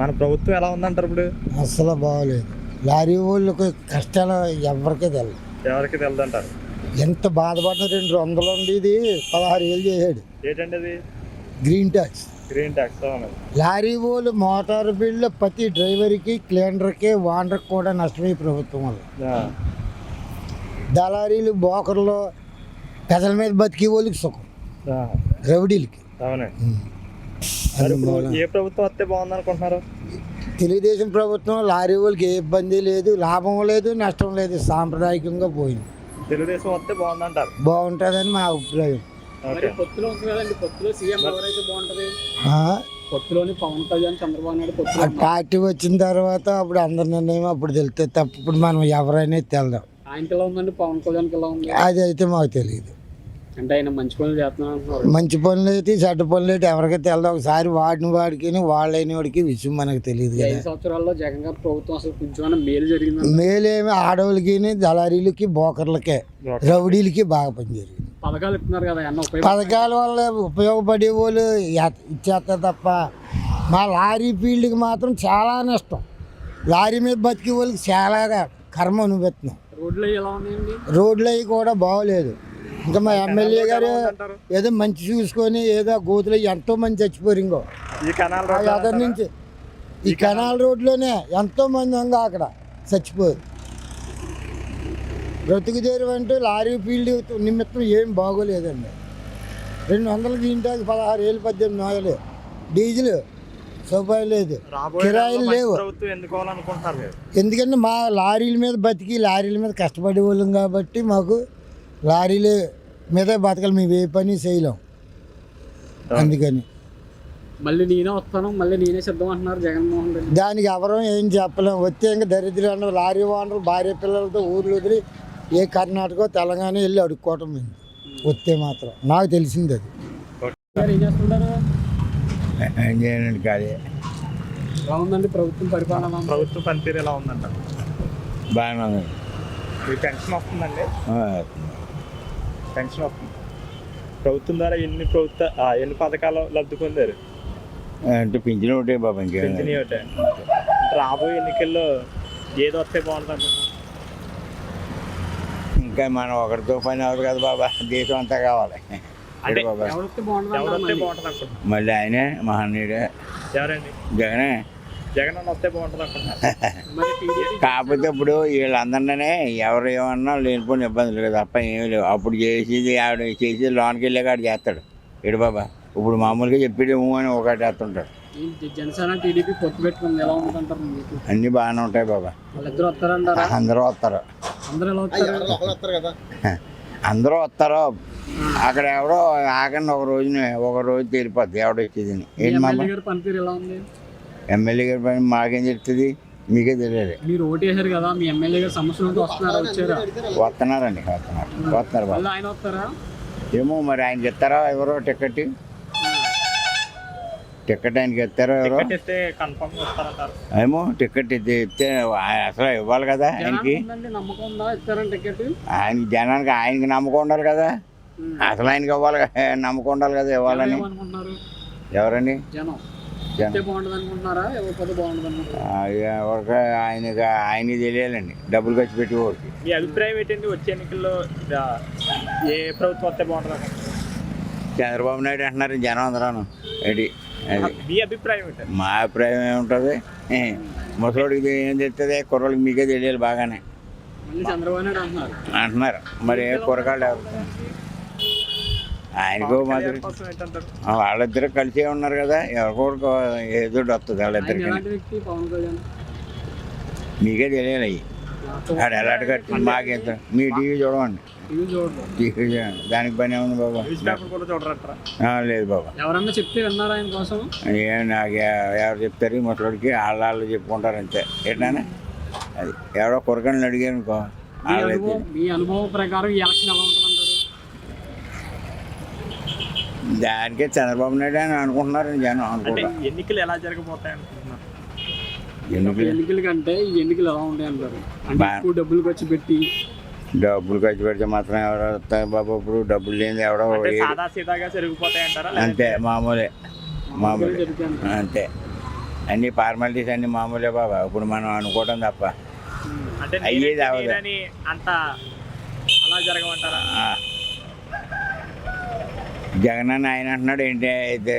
మన ప్రభుత్వం ఎలా ఉందంటారు ఇప్పుడు? అస్సలు బాగోలేదు. లారీ వాళ్ళకి కష్టాలు ఎవరికీ తెలియదు. ఎవరికి తెలియదంటారు? ఎంత బాధపడిన 200 ఉండేది 16,000 చేసాడు. ఏంటండి అది? Green tax. Green tax. Lorry వాళ్ళు మోటార్ బిల్లు ప్రతి డ్రైవర్కి, క్లీనర్కి, ఓనర్కి కూడా నష్టమే ప్రభుత్వం వల్ల. దళారీలు, బోకర్లు, పెదల మీద బతికే వాళ్ళకి సుఖం, రౌడీలకి. అవునండి. ఏ ప్రభుత్వం వస్తే బాగుంది అనుకుంటున్నారు? తెలుగుదేశం ప్రభుత్వం లారీ వాళ్ళకి ఏ ఇబ్బంది లేదు, లాభం లేదు, నష్టం లేదు, సాంప్రదాయకంగా పోయింది. తెలుగుదేశం వస్తే బాగుందంటారు? బాగుంటుందని మా అభిప్రాయం. పొత్తులోని పవన్ కళ్యాణ్, చంద్రబాబు నాయుడు ఆ పార్టీ వచ్చిన తర్వాత అప్పుడు అందరి నిర్ణయం అప్పుడు తెలుస్తుంది తప్ప ఇప్పుడు మనం ఎవరైనా తెలదాం. ఆయనకి ఎలా ఉందండి, పవన్ కళ్యాణ్కి ఎలా ఉంది? అది అయితే మాకు తెలియదు. అంటే ఆయన మంచి పనులు చేస్తున్నారు అంటున్నారు. మంచి పనులు అయితే చెడ్డ పనులు అయితే ఎవరికి తెలదు. ఒకసారి వాడిని వాడికి వాళ్ళైన వాడికి విషయం మనకు తెలియదు కదా. 5 సంవత్సరాల్లో జగన్ గారి ప్రభుత్వం అసలు కొంచెం మేలు జరిగింది. మేలేమి ఆడవాళ్ళకి, దళారీలకి, బోకర్లకి, రౌడీలకి బాగా పని జరిగింది. పథకాలు ఇస్తున్నారు కదా అన్న, పథకాల వల్ల ఉపయోగపడే వాళ్ళు ఇచ్చేస్తారు తప్ప మా లారీ ఫీల్డ్కి మాత్రం చాలా నష్టం. లారీ మీద బతికే వాళ్ళకి చాలా కర్మ అనుభవిస్తున్నాం. రోడ్లు ఎలా ఉన్నాయండి? రోడ్లు అవి కూడా బాగోలేదు. ఇంకా మా ఎమ్మెల్యే గారు ఏదో మంచి చూసుకొని ఏదో గోతులు ఎంతో మంది చచ్చిపోయారు. ఇంకో అదర్ నుంచి ఈ కెనాల్ రోడ్లోనే ఎంతో మంది ఉందో అక్కడ చచ్చిపోయారు. బ్రతుకు తెరువు అంటే లారీ ఫీల్డ్ నిమిత్తం ఏం బాగోలేదండి. 200 దీంట్లో 16,000, 18,000 డీజిల్ సౌకర్యం లేదు, కిరాయిలు లేవు. ఎందుకంటే మా లారీల మీద బతికి లారీల మీద కష్టపడే వాళ్ళం కాబట్టి మాకు లారీల మీద బతకాలి. మేము ఏ పని చేయలేం. అందుకని మళ్ళీ నేనే వస్తాను, మళ్ళీ నేనే సిద్ధం అంటున్నారు జగన్మోహన్ రెడ్డి. దానికి ఎవరో ఏం చెప్పలేం. వచ్చే ఇంకా దరిద్రులు లారీ ఓనర్లు భార్య పిల్లలతో ఊర్లు వదిలి ఏ కర్ణాటక, తెలంగాణ వెళ్ళి అడుక్కోవటం ఉంది. వస్తే మాత్రం నాకు తెలిసింది అది. ఏం చేస్తుంటారు? కాదే ఎలా ఉందండి ప్రభుత్వం పరిపాలన? ప్రభుత్వ పనితీరు ఎలా ఉందంట? బాగానే ఉంది. మీకు పెన్షన్ వస్తుందండి? పెన్షన్ వస్తుంది. ప్రభుత్వం ద్వారా ఎన్ని పథకాలు లబ్ధి పొందారు? అంటే పింఛన్ ఒకటే బాబా, పింఛన్ ఒకటే. రాబోయే ఎన్నికల్లో ఏది వస్తే బాగుంటుంది? ఇంకా మనం ఒకరితో పని అవ్వదు కదా బాబా, దేశం అంతా కావాలి. మళ్ళీ ఆయనే మహనీయుడే. ఎవరండి? జగనే. జగన్ వస్తే బాగుంటుంది అనుకుంటున్నారు. కాకపోతే ఇప్పుడు వీళ్ళందరినీ ఎవరు ఏమన్నా లేనిపోయిన ఇబ్బందులు లేదు తప్ప ఏమీ లేవు. అప్పుడు చేసేది ఆవిడ చేసేది లోనికి వెళ్ళాక ఆడు చేస్తాడు ఏడు బాబా. ఇప్పుడు మామూలుగా చెప్పేది అని ఒకటి వేస్తుంటాడు. జనసేన టీడీపీ పొత్తు పెట్టుకుంది, ఎలా ఉందంటారు? అన్నీ బాగానే ఉంటాయి బాబా. వాళ్ళిద్దరు వస్తారంటారా? అందరూ వస్తారు. అందరూ వస్తారు. అక్కడ ఎవడో ఆగండి ఒక రోజు తెలిపోద్ది ఎవడో వచ్చేది. పనితీరు ఎలా ఉంది? ఎమ్మెల్యే గారి పని మాకేం చెప్తుంది, మీకే తెలియదు. మీరు ఓటు వేసారు కదా, మీ ఎమ్మెల్యే గారు సమస్యలతో వస్తున్నారండి. వస్తున్నారు బాబు. ఆయన వస్తారా ఏమో మరి ఆయనకి ఇస్తారా ఎవరో టికెట్ ఆయనకి ఇస్తారో ఎవరో ఏమో. టికెట్ ఇస్తే అసలు ఇవ్వాలి కదా ఆయనకి. ఆయనకి జనానికి ఆయనకి నమ్మకం ఉండాలి కదా. అసలు ఆయనకి ఇవ్వాలి, నమ్మకం ఉండాలి కదా ఇవ్వాలని. ఎవరండి? ఎవరికి ఆయనకి తెలియాలండి, డబ్బులు ఖర్చు పెట్టి ఓడికి. మీ అభిప్రాయం ఏంటండి? వచ్చే ఎన్నికల్లో ఏ ప్రభుత్వం వస్తే బాగుంటుంది? చంద్రబాబు నాయుడు అంటున్నారు జనం అందరూ. ఏంటి మీ అభిప్రాయం ఏంటి? మా అభిప్రాయం ఏముంటుంది, ముసలోడికి ఏం తెలుస్తుంది, కుర్రోళ్ళకి మీకే తెలియాలి బాగానే అంటున్నారు. మరి కూరగాయలు ఎవరు? ఆయనకు మాత్రం వాళ్ళిద్దరు కలిసే ఉన్నారు కదా, ఎవరికొరకు ఏదో వస్తుంది వాళ్ళిద్దరికి. మీకే తెలియాలి అవి. ఆడు ఎలాంటి కట్టి మాకేంత. మీ టీవీ చూడమండి, టీవీ చూడండి, దానికి పని ఏముంది బాబా. లేదు బాబా. ఎవరన్నా చెప్తే విన్నారా ఆయన కోసం? ఏం నాకు ఎవరు చెప్తారు, ముసలోడికి వాళ్ళు చెప్పుకుంటారు అంతే. ఏంటనే అది ఎవరో కురకని అడిగారు అనుకో. మీ అనుభవం ప్రకారం ఈ ఎలక్షన్ ఎలా ఉంటుందంటారు? దానికే చంద్రబాబు నాయుడు అని అనుకుంటున్నారు జనం. ఎన్నికలు ఎలా జరగబోతాయి అనుకుంటున్నారు? ఎన్నికల కంటే ఈ ఎన్నికలు ఎలా ఉంటాయి అంటారు? డబ్బులు ఖర్చు పెడితే మాత్రం ఎవరు వస్తాయి బాబు. ఇప్పుడు డబ్బులు లేని ఎవడో సీదాగా జరిగిపోతాయి అంటారా? అంతే, మామూలే అంతే. అన్ని ఫార్మాలిటీస్ అన్ని మామూలే బాబా. ఇప్పుడు మనం అనుకోవడం తప్ప అంటే అయ్యేది నేనంటే అవదు. నేనని అంత అలా జరగమంటారా? జగన్ అని ఆయన అంటున్నాడు ఏంటి,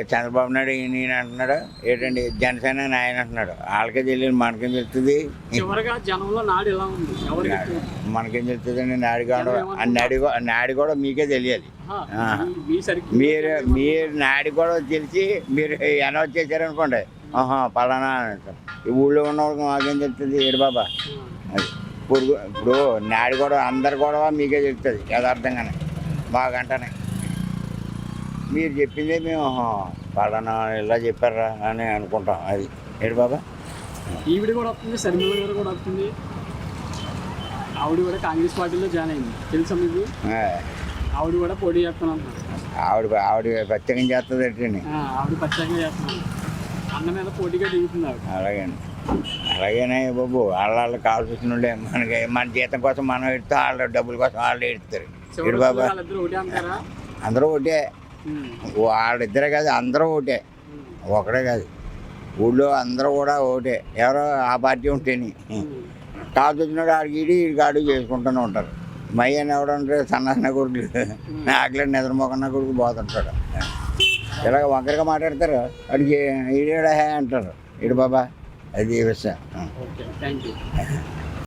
చంద్రబాబు నాయుడు ఈయన అంటున్నాడు ఏంటండి, జనసేన అని ఆయన అంటున్నాడు. వాళ్ళకే తెలియదు, మనకేం తెలుస్తుంది? చివరిగా జనంలో నాడు ఎలా ఉంది, ఎవరికి ఎక్కువ? మనకేం తెలుస్తుందండి? నాడి కూడా మీకే తెలియాలి. మీ సరికి మీరు నాడి కూడా తెలిసి మీరు అనౌన్స్ చేశారనుకోండి, పలానా అని అంటారు. ఈ ఊళ్ళో ఉన్న వాళ్ళకి మాకేం తెలుస్తుంది? ఏడు బాబా అది ఇప్పుడు నాడి కూడా అందరు కూడా మీకే తెలుస్తుంది యథార్థంగానే మాకంటానే. మీరు చెప్పిందే మేము పలానా ఇలా చెప్పారా అని అనుకుంటాం. అది ఏడు బాబా. ఈవిడ కూడా వస్తుంది, శర్మిల గారు కూడా వస్తుంది. ఆవిడ కూడా కాంగ్రెస్ పార్టీలో జాయిన్ అయింది, తెలుసా మీకు? ఆవిడ కూడా పోటీ చేస్తున్నాను. ఆవిడ ప్రత్యేకం చేస్తుంది ఏంటండి? ఆవిడ ప్రత్యేకంగా చేస్తున్నాను, అన్న మీద పోటీగా దిగుతుంది ఆవిడ. అలాగేండి, అలాగేనే బాబు. వాళ్ళు కావాల్సిన వాళ్ళే. మనకి మన జీతం కోసం మనం ఎడుతాం, వాళ్ళ డబ్బుల కోసం వాళ్ళు ఎడుతారు. ఏడు బాబా. వాళ్ళిద్దరు ఒకటే అంటారా? అందరూ ఒకటే. వాళ్ళిద్దరే కాదు, అందరూ ఒకటే, ఒకటే కాదు. ఊళ్ళో అందరూ కూడా ఒకటే. ఎవరో ఆ పార్టీ ఉంటేని కాదు వచ్చినాడు ఆడికి ఈడు చేసుకుంటూనే ఉంటారు. మై అని ఎవడంటే సన్న కొడుకులు, ఆకలి నిద్రమోకన్న కొడుకు పోతుంటాడు. ఇలాగ వంకరగా మాట్లాడతారు. అడిగి ఈడేడా అంటారు. ఇడు బాబా, అది విషయం. Okay, thank you.